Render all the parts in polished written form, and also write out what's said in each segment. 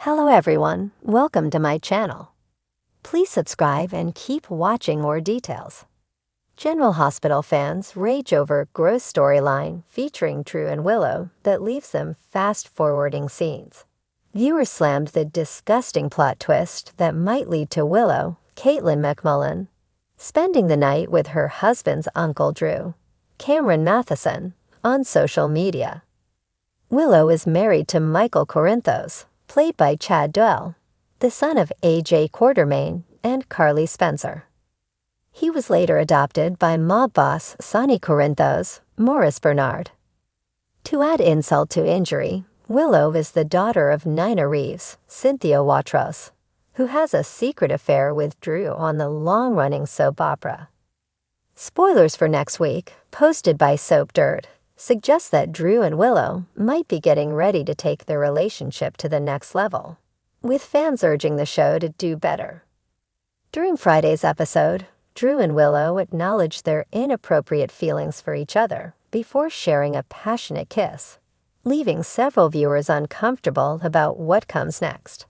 Hello everyone, welcome to my channel. Please subscribe and keep watching more details. General Hospital fans rage over gross storyline featuring Drew and Willow that leaves them fast-forwarding scenes. Viewers slammed the disgusting plot twist that might lead to Willow, Caitlin McMullen, spending the night with her husband's uncle Drew, Cameron Matheson, on social media. Willow is married to Michael Corinthos, played by Chad Doyle, the son of A.J. Quartermain and Carly Spencer. He was later adopted by mob boss Sonny Corinthos, Morris Bernard. To add insult to injury, Willow is the daughter of Nina Reeves, Cynthia Watros, who has a secret affair with Drew on the long-running soap opera. Spoilers for next week, posted by Soap Dirt, suggest that Drew and Willow might be getting ready to take their relationship to the next level, with fans urging the show to do better. During Friday's episode, Drew and Willow acknowledged their inappropriate feelings for each other before sharing a passionate kiss, leaving several viewers uncomfortable about what comes next.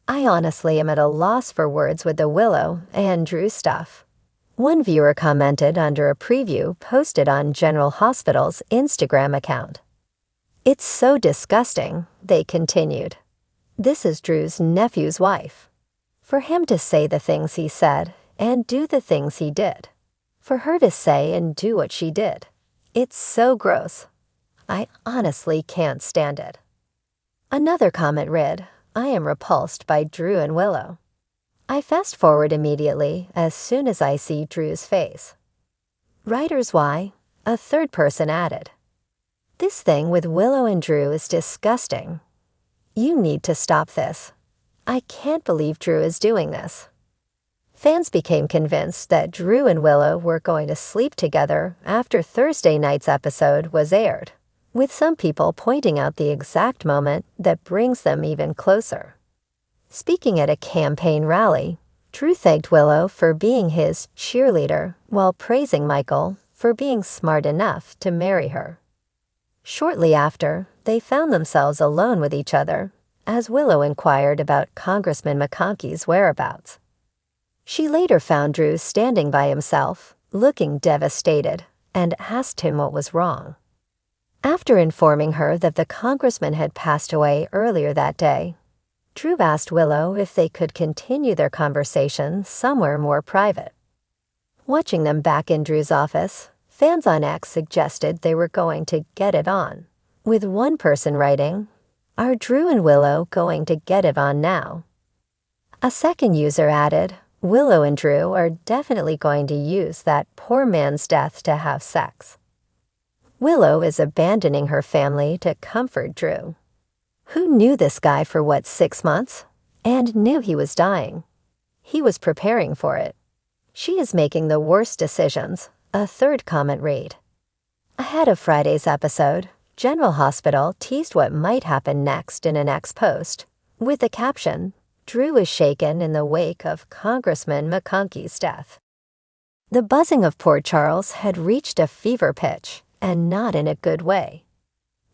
I honestly am at a loss for words with the Willow and Drew stuff. One viewer commented under a preview posted on General Hospital's Instagram account. "It's so disgusting," they continued. "This is Drew's nephew's wife. For him to say the things he said and do the things he did. For her to say and do what she did. It's so gross. I honestly can't stand it." Another comment read, "I am repulsed by Drew and Willow. I fast forward immediately as soon as I see Drew's face." Writers Why, a third person added, "This thing with Willow and Drew is disgusting. You need to stop this. I can't believe Drew is doing this." Fans became convinced that Drew and Willow were going to sleep together after Thursday night's episode was aired, with some people pointing out the exact moment that brings them even closer. Speaking at a campaign rally, Drew thanked Willow for being his cheerleader while praising Michael for being smart enough to marry her. Shortly after, they found themselves alone with each other as Willow inquired about Congressman McConkey's whereabouts. She later found Drew standing by himself, looking devastated, and asked him what was wrong. After informing her that the congressman had passed away earlier that day, Drew asked Willow if they could continue their conversation somewhere more private. Watching them back in Drew's office, fans on X suggested they were going to get it on, with one person writing, "Are Drew and Willow going to get it on now?" A second user added, "Willow and Drew are definitely going to use that poor man's death to have sex." Willow is abandoning her family to comfort Drew. Who knew this guy for 6 months? And knew he was dying. He was preparing for it. She is making the worst decisions, a third comment read. Ahead of Friday's episode, General Hospital teased what might happen next in an X post, with the caption, "Drew is shaken in the wake of Congressman McConkey's death." The buzzing of Port Charles had reached a fever pitch, and not in a good way.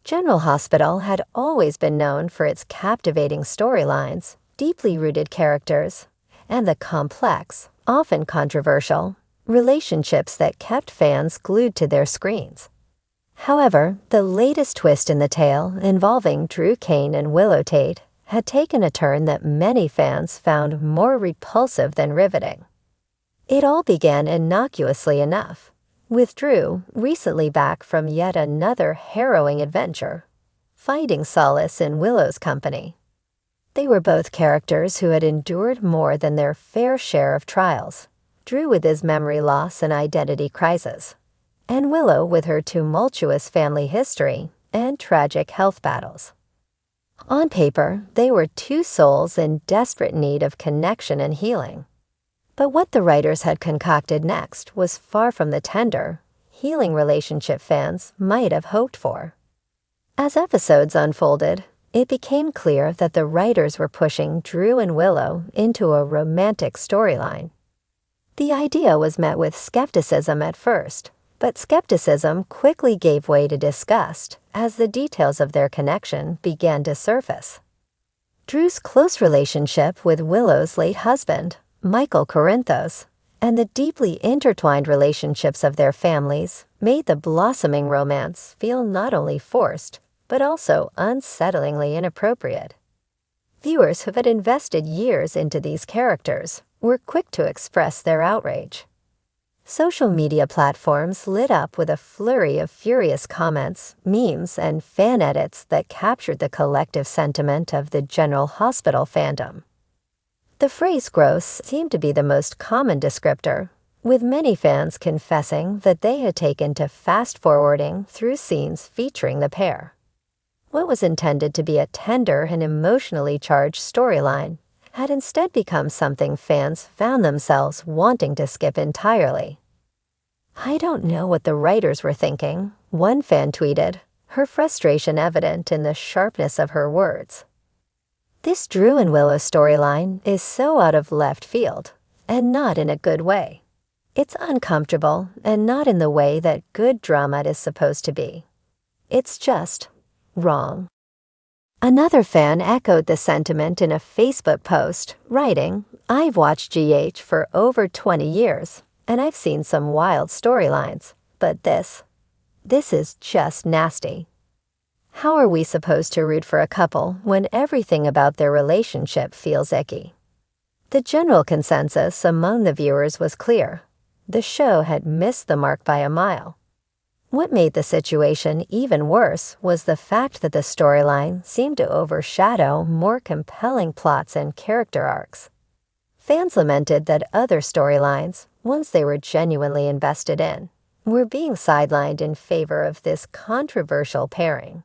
General Hospital had always been known for its captivating storylines, deeply rooted characters, and the complex, often controversial, relationships that kept fans glued to their screens. However, the latest twist in the tale involving Drew Kane and Willow Tate had taken a turn that many fans found more repulsive than riveting. It all began innocuously enough, with Drew recently back from yet another harrowing adventure, finding solace in Willow's company. They were both characters who had endured more than their fair share of trials, Drew with his memory loss and identity crisis, and Willow with her tumultuous family history and tragic health battles. On paper, they were two souls in desperate need of connection and healing. But what the writers had concocted next was far from the tender, healing relationship fans might have hoped for. As episodes unfolded, it became clear that the writers were pushing Drew and Willow into a romantic storyline. The idea was met with skepticism at first, but skepticism quickly gave way to disgust as the details of their connection began to surface. Drew's close relationship with Willow's late husband, Michael Corinthos, and the deeply intertwined relationships of their families made the blossoming romance feel not only forced, but also unsettlingly inappropriate. Viewers who had invested years into these characters were quick to express their outrage. Social media platforms lit up with a flurry of furious comments, memes, and fan edits that captured the collective sentiment of the General Hospital fandom. The phrase gross seemed to be the most common descriptor, with many fans confessing that they had taken to fast-forwarding through scenes featuring the pair. What was intended to be a tender and emotionally charged storyline had instead become something fans found themselves wanting to skip entirely. "I don't know what the writers were thinking," one fan tweeted, her frustration evident in the sharpness of her words. This Drew and Willow storyline is so out of left field, and not in a good way. It's uncomfortable and not in the way that good drama is supposed to be. It's just wrong. Another fan echoed the sentiment in a Facebook post, writing, "I've watched GH for over 20 years, and I've seen some wild storylines, but this is just nasty." How are we supposed to root for a couple when everything about their relationship feels icky? The general consensus among the viewers was clear. The show had missed the mark by a mile. What made the situation even worse was the fact that the storyline seemed to overshadow more compelling plots and character arcs. Fans lamented that other storylines, ones they were genuinely invested in, were being sidelined in favor of this controversial pairing.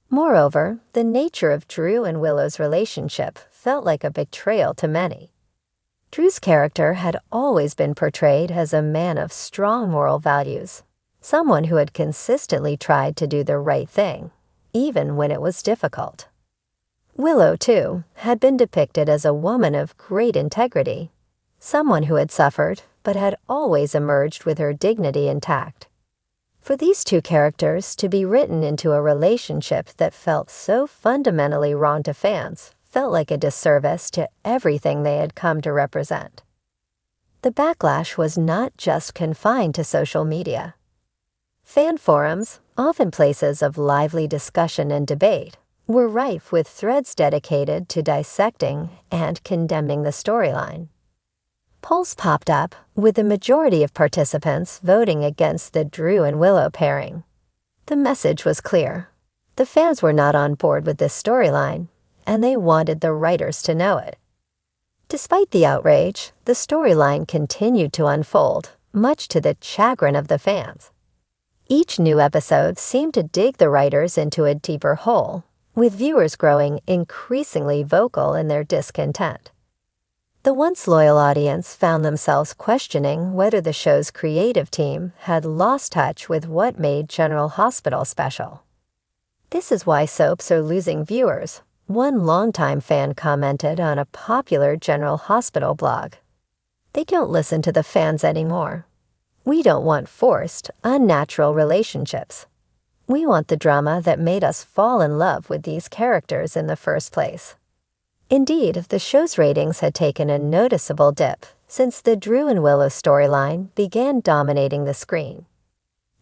Moreover, the nature of Drew and Willow's relationship felt like a betrayal to many. Drew's character had always been portrayed as a man of strong moral values, someone who had consistently tried to do the right thing, even when it was difficult. Willow, too, had been depicted as a woman of great integrity, someone who had suffered but had always emerged with her dignity intact. For these two characters to be written into a relationship that felt so fundamentally wrong to fans felt like a disservice to everything they had come to represent. The backlash was not just confined to social media. Fan forums, often places of lively discussion and debate, were rife with threads dedicated to dissecting and condemning the storyline. Polls popped up, with the majority of participants voting against the Drew and Willow pairing. The message was clear. The fans were not on board with this storyline, and they wanted the writers to know it. Despite the outrage, the storyline continued to unfold, much to the chagrin of the fans. Each new episode seemed to dig the writers into a deeper hole, with viewers growing increasingly vocal in their discontent. The once loyal audience found themselves questioning whether the show's creative team had lost touch with what made General Hospital special. "This is why soaps are losing viewers," one longtime fan commented on a popular General Hospital blog. "They don't listen to the fans anymore. We don't want forced, unnatural relationships. We want the drama that made us fall in love with these characters in the first place." Indeed, the show's ratings had taken a noticeable dip since the Drew and Willow storyline began dominating the screen.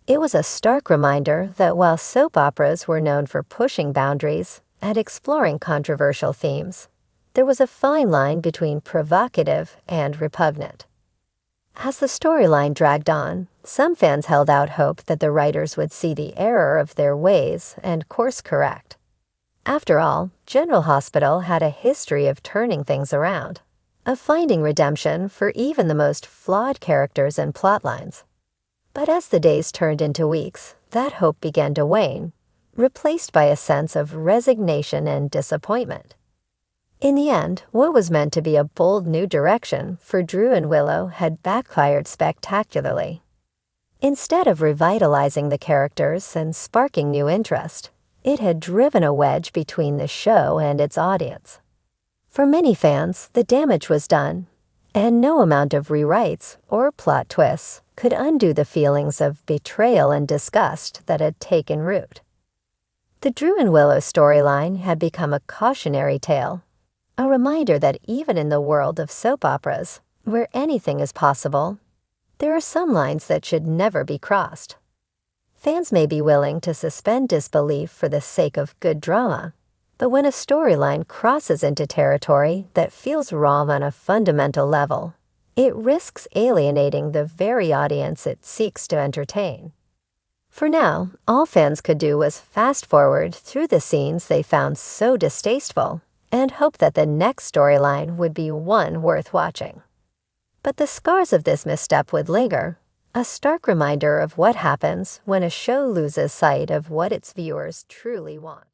It was a stark reminder that while soap operas were known for pushing boundaries and exploring controversial themes, there was a fine line between provocative and repugnant. As the storyline dragged on, some fans held out hope that the writers would see the error of their ways and course correct. After all, General Hospital had a history of turning things around, of finding redemption for even the most flawed characters and plotlines. But as the days turned into weeks, that hope began to wane, replaced by a sense of resignation and disappointment. In the end, what was meant to be a bold new direction for Drew and Willow had backfired spectacularly. Instead of revitalizing the characters and sparking new interest, it had driven a wedge between the show and its audience. For many fans, the damage was done, and no amount of rewrites or plot twists could undo the feelings of betrayal and disgust that had taken root. The Drew and Willow storyline had become a cautionary tale, a reminder that even in the world of soap operas, where anything is possible, there are some lines that should never be crossed. Fans may be willing to suspend disbelief for the sake of good drama, but when a storyline crosses into territory that feels wrong on a fundamental level, it risks alienating the very audience it seeks to entertain. For now, all fans could do was fast forward through the scenes they found so distasteful and hope that the next storyline would be one worth watching. But the scars of this misstep would linger, a stark reminder of what happens when a show loses sight of what its viewers truly want.